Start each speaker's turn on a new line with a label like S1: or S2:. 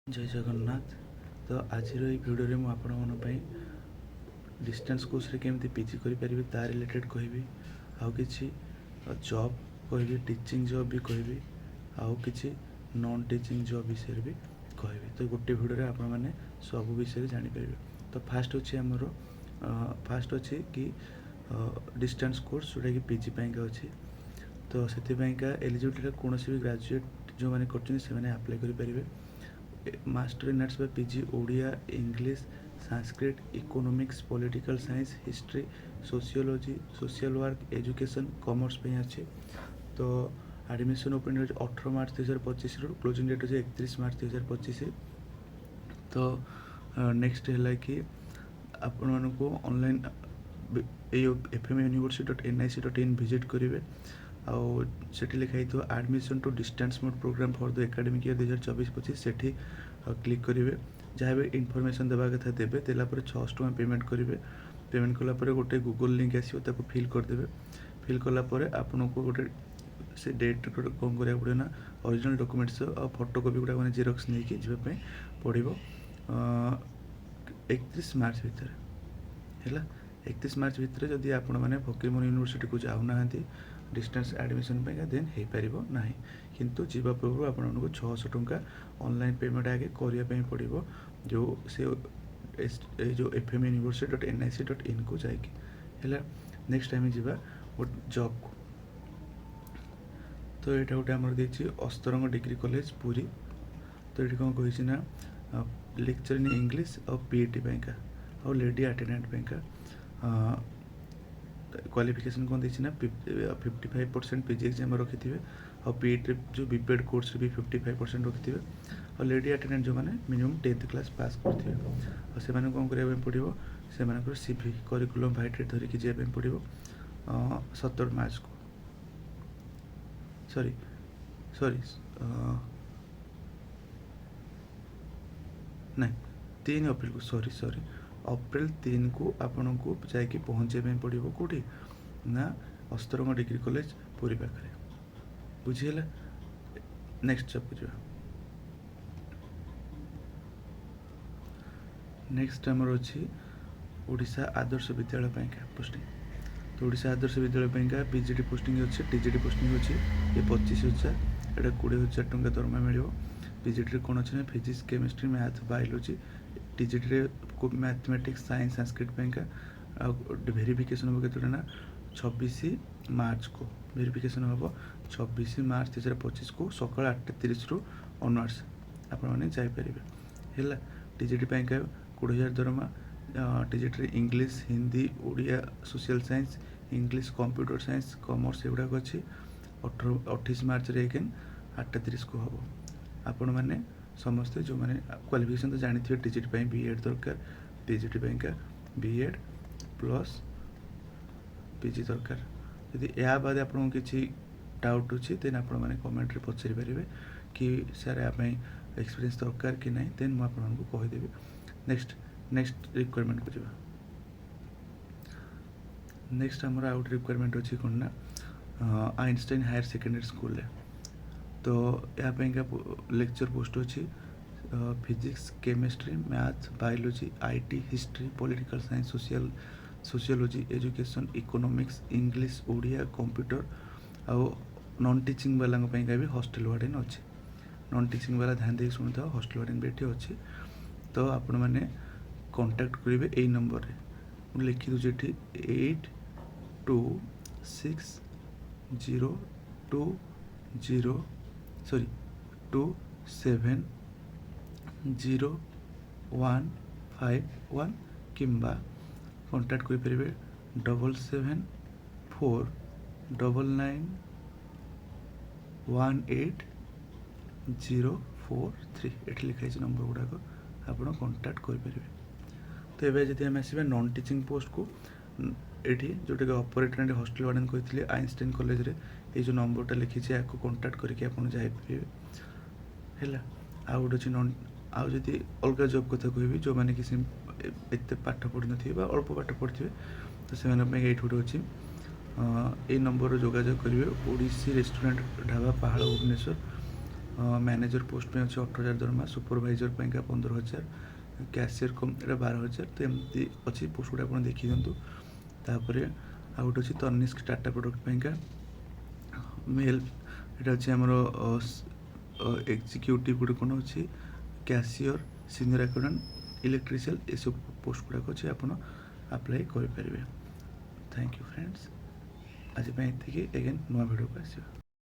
S1: जय जगन्नाथ। तो आज भिडियो में आपण डिस्टेंस कोर्स रे केमती पीजी करें ता रिलेटेड कहबी आउ कि जॉब कहबी टीचिंग जॉब भी कहबी आउ कि नॉन टीचिंग जॉब विषय भी कहबी। तो गोटे भिडियो आपण मैंने सब विषय जापर। तो फास्ट अच्छे आमर फास्ट अच्छे कि डिस्टेंस कोर्स जोटा कि पीजी पाइका अच्छी। तो से एलिजिबिलिटी कौन भी ग्रेजुएट जो मैंने कर अप्लाई करेंगे। Master in arts PG Odia English Sanskrit economics political science history sociology social work education commerce पे अच्छे। तो एडमिशन ओपन 18 मार्च 2025 क्लोजिंग डेट अच्छे 31 मार्च 2025। तो नेक्स्ट है कि आपण मानक ऑनलाइन fmuniversity.nic.in विजिट करेंगे। आउ सेठी लिखाई तो admission to distance mode programme for the academic year 2024-25 सेठी क्लिक करेंगे। जहाँ भी इनफॉरमेशन देवा कथा देवे देलापर 600 टका पेमेंट करेंगे। पेमेंट कलापर गोटे गूगल लिंक आसो ताको फिल करदे। फिल कलापर आपन को गोटे से डेट कौन करा पड़े ना ओरिजिनल डॉक्यूमेंट्स और फोटो कॉपी गुड़ा मैंने जेरक्स नहीं जावाई पड़ो 31 मार्च भितर है। 31 मार्च भितर जदि आपण मैंने फकीरमोहन यूनिवर्सिटी को जाऊना डिस्टेंस एडमिशन देन हो पार ना। किंतु जीवा पूर्व आपको 600 टका ऑनलाइन पेमेंट आगे करने पड़ो जो से जो fmuniversity.nic.in को जाकि है। नेक्स्ट टाइम जावा जॉब को। तो यहाँ गोटे आमर देखिए अस्तरंग डिग्री कॉलेज पुरी। तो ये कौन कही ना लेक्चर इन इंग्लिश और पीईटी पैंका और लेडी अटेंडेंट पैंका क्वालिफिकेशन कौन देखिए ना 55% पीजी एग्जाम रखी थे और पीईटी जो बीपेड कोर्स भी 55% रखी थे और लेडी अटेंडेंट जो मैंने मिनिमम 10th क्लास पास करते और से कौन करा पड़ो से सीवी करिकुलम भाइटेड धरिकी जावाई पड़ो 17 मार्च को सॉरी नहीं 3 अप्रैल को सॉरी अप्रैल 3 को आपन को जाकि पहुँचे पड़ो कौटी ना अस्तरंग डिग्री कॉलेज पुरी पाखे बुझीगला। नेक्स्ट जब बुझा नेक्स्ट आमर अच्छी ओडिशा आदर्श विद्यालय पाइका पोस्टिंग। तो ओडिशा आदर्श विद्यालय पाइका पीजीटी पोस्टिंग अच्छे टीजीटी पोस्टिंग अच्छी ये 25,000 एटा 20,000 टका दरमा मिल। पीजीटी कौन अच्छे physics chemistry math biology TGT को मैथमेटिक्स साइंस संस्कृत पाइका वेरिफिकेशन हम के ना 26 मार्च को वेरिफिकेशन हम 26 मार्च 2025 को सकाल 8:30 रु ऑनवर्ड्स आपने जापर है। टीजीटी पाइका 20,000 दरमा TGT English Hindi Odia social science English computer science commerce एगुड़ाक अच्छी 28 मार्च एगेन 8:30 को हम। आपण मैंने समस्ते जो मैंने क्वालिफिकेशन तो जानी थे टीजीटी बीएड दरकार पीजीटी पाइका बीएड प्लस पीजी दरकार। यदि या बाद आपको किसी डाउट अच्छी देन आप कमेंट रे पचारि पारे कि सर या एक्सपीरियंस दरकार कि नहीं देन मुझे कहीदेवी। नेक्स्ट रिक्वायरमेंट को जावा। नेक्स्ट आमर आउट रिक्वायरमेंट अच्छी कौन ना आइंस्टाइन हायर सेकेंडरी स्कूल। तो यहाँ लेक्चर पोस्ट अच्छी physics chemistry math biology IT history political science sociology education economics English Odia computer आउ नॉन टीचिंग वाला भी हॉस्टल वार्डन अच्छे। नॉन टीचिंग वाला ध्यान दे शुणी था हॉस्टल वार्डन भी ये अच्छे। तो आपण मैंने कांटेक्ट करेंगे यही नंबर रे मुझे लिखी दूसरी 270151 किंबा कांटेक्ट करेंगे 77491843 ये लिखाई नंबर गुड़ाक आप कांटेक्ट करेंगे। तो ये जब आम आसवा नॉन टीचिंग पोस्ट को ये जोटा कि ऑपरेटर एंड हॉस्टल वार्डन कही आइंस्टाइन कॉलेज रे ये जो नंबरटा लिखी है आपको कांटेक्ट करके आप जापर है। आउ गोटे अच्छी नॉन आउ जदि अलग जॉब कथा कहि जो मैंने किसी एत पाठ पढ़ी थे अल्प पाठ पढ़े तो से ये गोटे अच्छी ये नंबर जोगाजोग करेंगे ओडिसी रेस्टोरेंट ढाबा पहाड़ भुवनेश्वर मैनेजर पोस्ट पे अच्छे 18,000 दरमा, सुपरवाइजर पे 15,000, कैशियर कम 12,000। तो एमती अच्छी पोस्ट गुड़ा आप देखी दिंतु। तापर आ गोटे अच्छी तनिष्क टाटा प्रोडक्ट पे मेल ये अच्छे आमर एक्जिक्यूटिव गुटे कौन अच्छी कैशियर, सीनियर अकाउंटेंट, इलेक्ट्रिशियन, ये सब पोस्ट गुड़ाक अच्छे आप अप्लाई करेंगे। थैंक यू फ्रेंड्स, आज एगेन नुआ वीडियो को आस।